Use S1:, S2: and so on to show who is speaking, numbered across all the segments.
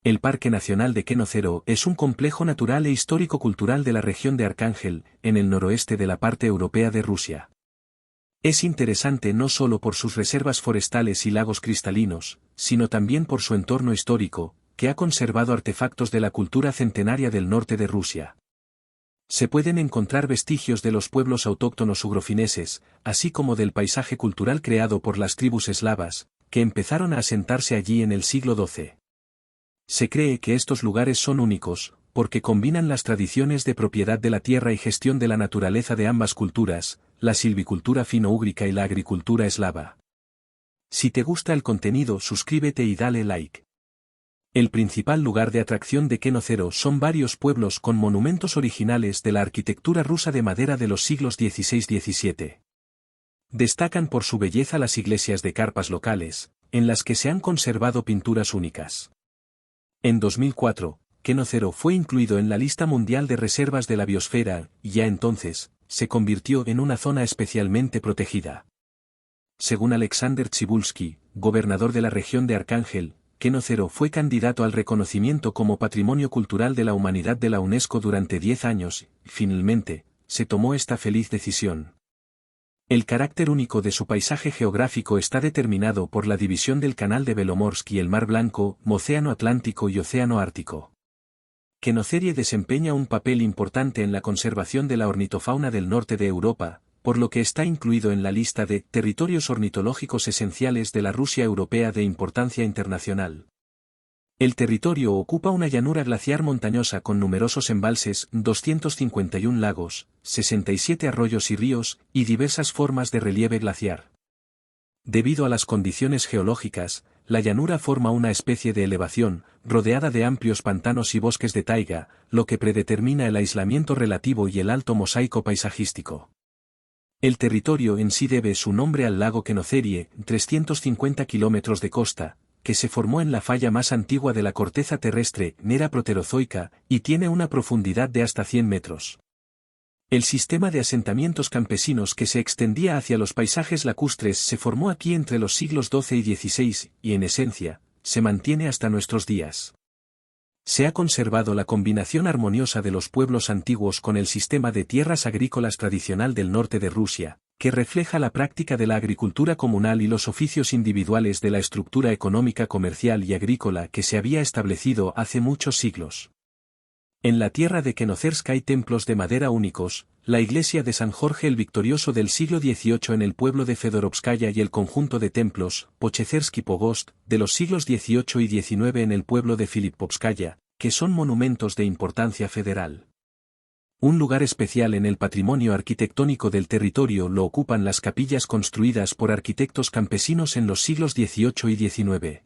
S1: El Parque Nacional de Kenozero es un complejo natural e histórico-cultural de la región de Arcángel, en el noroeste de la parte europea de Rusia. Es interesante no solo por sus reservas forestales y lagos cristalinos, sino también por su entorno histórico, que ha conservado artefactos de la cultura centenaria del norte de Rusia. Se pueden encontrar vestigios de los pueblos autóctonos ugrofineses, así como del paisaje cultural creado por las tribus eslavas, que empezaron a asentarse allí en el siglo XII. Se cree que estos lugares son únicos, porque combinan las tradiciones de propiedad de la tierra y gestión de la naturaleza de ambas culturas, la silvicultura fino-úgrica y la agricultura eslava. Si te gusta el contenido, suscríbete y dale like. El principal lugar de atracción de Kenozero son varios pueblos con monumentos originales de la arquitectura rusa de madera de los siglos XVI-XVII. Destacan por su belleza las iglesias de carpas locales, en las que se han conservado pinturas únicas. En 2004, Kenozero fue incluido en la lista mundial de reservas de la biosfera, y ya entonces, se convirtió en una zona especialmente protegida. Según Alexander Chibulsky, gobernador de la región de Arcángel, Kenozero fue candidato al reconocimiento como Patrimonio Cultural de la Humanidad de la UNESCO durante 10 años, y finalmente, se tomó esta feliz decisión. El carácter único de su paisaje geográfico está determinado por la división del Canal de Belomorsk y el Mar Blanco, Océano Atlántico y Océano Ártico. Kenozerie desempeña un papel importante en la conservación de la ornitofauna del norte de Europa, por lo que está incluido en la lista de territorios ornitológicos esenciales de la Rusia europea de importancia internacional. El territorio ocupa una llanura glaciar montañosa con numerosos embalses, 251 lagos, 67 arroyos y ríos, y diversas formas de relieve glaciar. Debido a las condiciones geológicas, la llanura forma una especie de elevación, rodeada de amplios pantanos y bosques de taiga, lo que predetermina el aislamiento relativo y el alto mosaico paisajístico. El territorio en sí debe su nombre al lago Kenozerie, 350 kilómetros de costa, que se formó en la falla más antigua de la corteza terrestre, Nera proterozoica, y tiene una profundidad de hasta 100 metros. El sistema de asentamientos campesinos que se extendía hacia los paisajes lacustres se formó aquí entre los siglos XII y XVI, y en esencia, se mantiene hasta nuestros días. Se ha conservado la combinación armoniosa de los pueblos antiguos con el sistema de tierras agrícolas tradicional del norte de Rusia, que refleja la práctica de la agricultura comunal y los oficios individuales de la estructura económica comercial y agrícola que se había establecido hace muchos siglos. En la tierra de Kenozersk hay templos de madera únicos, la iglesia de San Jorge el Victorioso del siglo XVIII en el pueblo de Fedorovskaya y el conjunto de templos, Pochezersky Pogost, de los siglos XVIII y XIX en el pueblo de Filippovskaya, que son monumentos de importancia federal. Un lugar especial en el patrimonio arquitectónico del territorio lo ocupan las capillas construidas por arquitectos campesinos en los siglos XVIII y XIX.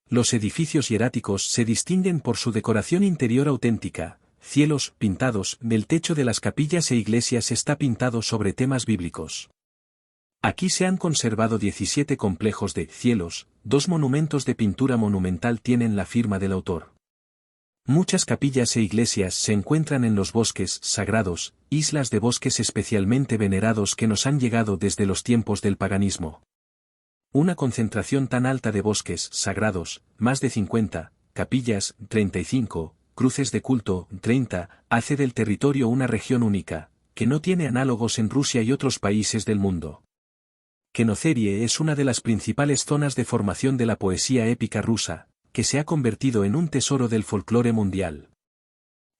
S1: Los edificios hieráticos se distinguen por su decoración interior auténtica, cielos pintados, el techo de las capillas e iglesias está pintado sobre temas bíblicos. Aquí se han conservado 17 complejos de cielos, 2 monumentos de pintura monumental tienen la firma del autor. Muchas capillas e iglesias se encuentran en los bosques sagrados, islas de bosques especialmente venerados que nos han llegado desde los tiempos del paganismo. Una concentración tan alta de bosques sagrados, más de 50, capillas, 35, cruces de culto, 30, hace del territorio una región única, que no tiene análogos en Rusia y otros países del mundo. Kenozerie es una de las principales zonas de formación de la poesía épica rusa, que se ha convertido en un tesoro del folclore mundial.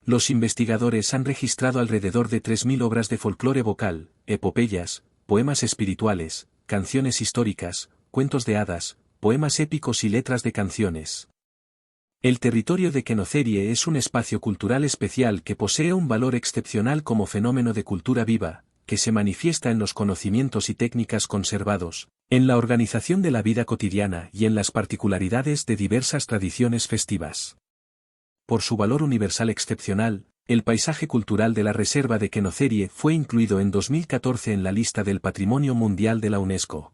S1: Los investigadores han registrado alrededor de 3.000 obras de folclore vocal, epopeyas, poemas espirituales, canciones históricas, cuentos de hadas, poemas épicos y letras de canciones. El territorio de Kenozerie es un espacio cultural especial que posee un valor excepcional como fenómeno de cultura viva, que se manifiesta en los conocimientos y técnicas conservados, en la organización de la vida cotidiana y en las particularidades de diversas tradiciones festivas. Por su valor universal excepcional, el paisaje cultural de la reserva de Kenozerie fue incluido en 2014 en la lista del Patrimonio Mundial de la UNESCO.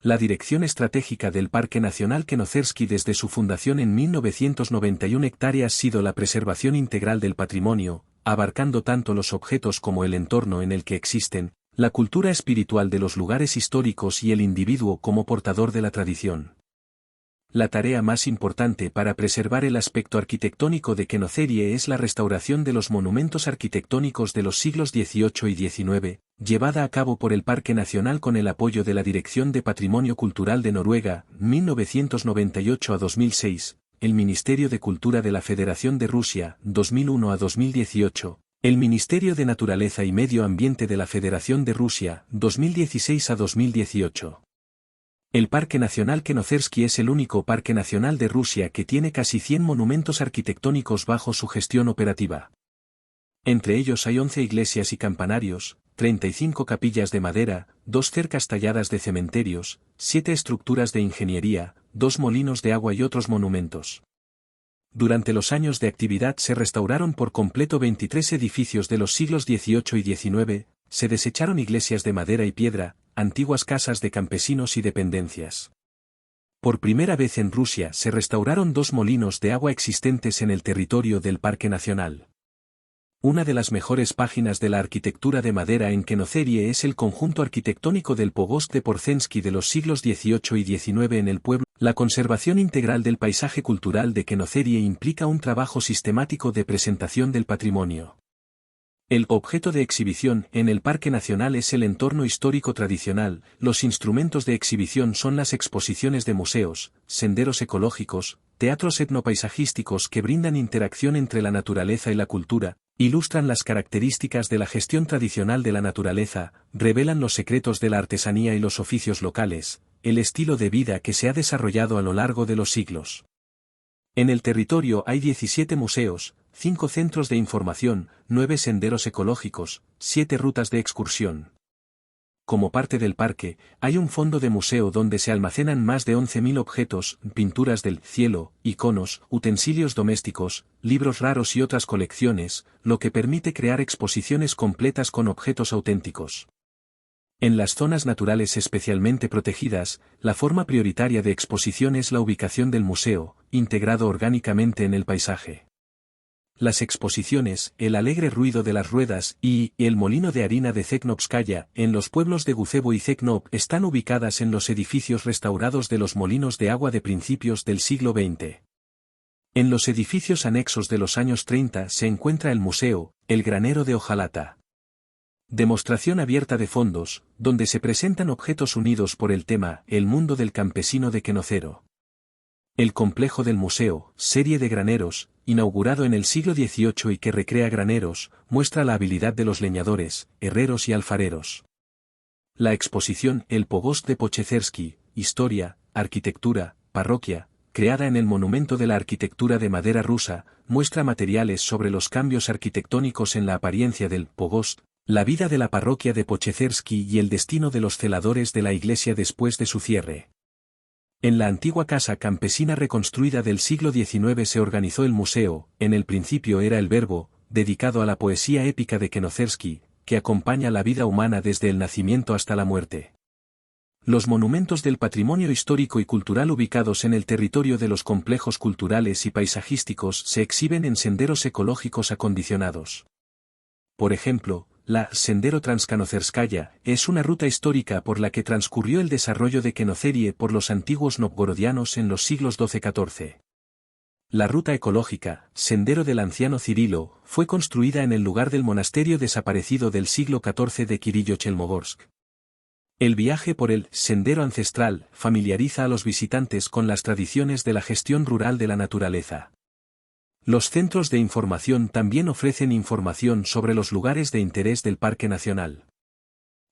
S1: La dirección estratégica del Parque Nacional Kenozersky desde su fundación en 1991 hectáreas ha sido la preservación integral del patrimonio, abarcando tanto los objetos como el entorno en el que existen, la cultura espiritual de los lugares históricos y el individuo como portador de la tradición. La tarea más importante para preservar el aspecto arquitectónico de Quenocerie es la restauración de los monumentos arquitectónicos de los siglos XVIII y XIX, llevada a cabo por el Parque Nacional con el apoyo de la Dirección de Patrimonio Cultural de Noruega, 1998 a 2006, el Ministerio de Cultura de la Federación de Rusia, 2001 a 2018, el Ministerio de Naturaleza y Medio Ambiente de la Federación de Rusia, 2016 a 2018. El Parque Nacional Quenocersky es el único parque nacional de Rusia que tiene casi 100 monumentos arquitectónicos bajo su gestión operativa. Entre ellos hay 11 iglesias y campanarios, 35 capillas de madera, 2 cercas talladas de cementerios, 7 estructuras de ingeniería, 2 molinos de agua y otros monumentos. Durante los años de actividad se restauraron por completo 23 edificios de los siglos XVIII y XIX, se desecharon iglesias de madera y piedra, antiguas casas de campesinos y dependencias. Por primera vez en Rusia se restauraron 2 molinos de agua existentes en el territorio del Parque Nacional. Una de las mejores páginas de la arquitectura de madera en Quenocerie es el conjunto arquitectónico del Pogost de Porzensky de los siglos XVIII y XIX en el pueblo. La conservación integral del paisaje cultural de Quenocerie implica un trabajo sistemático de presentación del patrimonio. El objeto de exhibición en el Parque Nacional es el entorno histórico tradicional, los instrumentos de exhibición son las exposiciones de museos, senderos ecológicos, teatros etnopaisajísticos que brindan interacción entre la naturaleza y la cultura, ilustran las características de la gestión tradicional de la naturaleza, revelan los secretos de la artesanía y los oficios locales, el estilo de vida que se ha desarrollado a lo largo de los siglos. En el territorio hay 17 museos, 5 centros de información, 9 senderos ecológicos, 7 rutas de excursión. Como parte del parque, hay un fondo de museo donde se almacenan más de 11.000 objetos, pinturas del cielo, iconos, utensilios domésticos, libros raros y otras colecciones, lo que permite crear exposiciones completas con objetos auténticos. En las zonas naturales especialmente protegidas, la forma prioritaria de exposición es la ubicación del museo, integrado orgánicamente en el paisaje. Las exposiciones, el alegre ruido de las ruedas y el molino de harina de Zeknovskaya, en los pueblos de Gucevo y Zeknov, están ubicadas en los edificios restaurados de los molinos de agua de principios del siglo XX. En los edificios anexos de los años 30 se encuentra el museo, el granero de hojalata. Demostración abierta de fondos, donde se presentan objetos unidos por el tema, el mundo del campesino de Quenocero. El complejo del museo, serie de graneros, inaugurado en el siglo XVIII y que recrea graneros, muestra la habilidad de los leñadores, herreros y alfareros. La exposición El Pogost de Pochezersky, Historia, Arquitectura, Parroquia, creada en el Monumento de la Arquitectura de Madera Rusa, muestra materiales sobre los cambios arquitectónicos en la apariencia del Pogost, la vida de la parroquia de Pochezersky y el destino de los celadores de la iglesia después de su cierre. En la antigua casa campesina reconstruida del siglo XIX se organizó el museo, en el principio era el Verbo, dedicado a la poesía épica de Quenocersky, que acompaña la vida humana desde el nacimiento hasta la muerte. Los monumentos del patrimonio histórico y cultural ubicados en el territorio de los complejos culturales y paisajísticos se exhiben en senderos ecológicos acondicionados. Por ejemplo, la Sendero Transkanozerskaya es una ruta histórica por la que transcurrió el desarrollo de Quenocerie por los antiguos novgorodianos en los siglos XII-XIV. La ruta ecológica, Sendero del Anciano Cirilo, fue construida en el lugar del monasterio desaparecido del siglo XIV de Kirillo-Chelmogorsk. El viaje por el Sendero Ancestral familiariza a los visitantes con las tradiciones de la gestión rural de la naturaleza. Los centros de información también ofrecen información sobre los lugares de interés del Parque Nacional.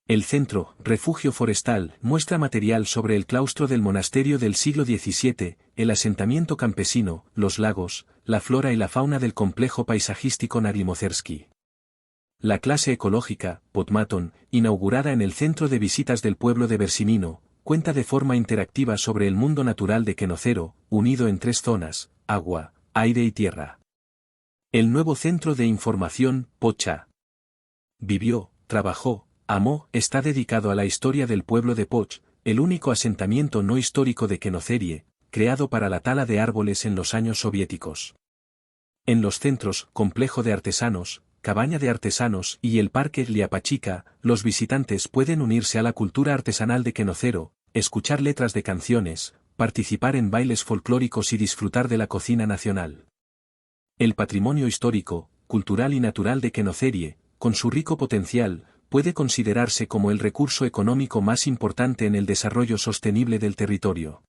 S1: El centro, Refugio Forestal, muestra material sobre el claustro del monasterio del siglo XVII, el asentamiento campesino, los lagos, la flora y la fauna del complejo paisajístico Naglimozersky. La clase ecológica, Potmaton, inaugurada en el centro de visitas del pueblo de Versimino, cuenta de forma interactiva sobre el mundo natural de Quenocero, unido en 3 zonas, agua, aire y tierra. El nuevo centro de información, Pocha. Vivió, trabajó, amó, está dedicado a la historia del pueblo de Poch, el único asentamiento no histórico de Quenocerie, creado para la tala de árboles en los años soviéticos. En los centros, complejo de artesanos, cabaña de artesanos y el parque Liapachica, los visitantes pueden unirse a la cultura artesanal de Quenocero, escuchar letras de canciones, participar en bailes folclóricos y disfrutar de la cocina nacional. El patrimonio histórico, cultural y natural de Quenocerie, con su rico potencial, puede considerarse como el recurso económico más importante en el desarrollo sostenible del territorio.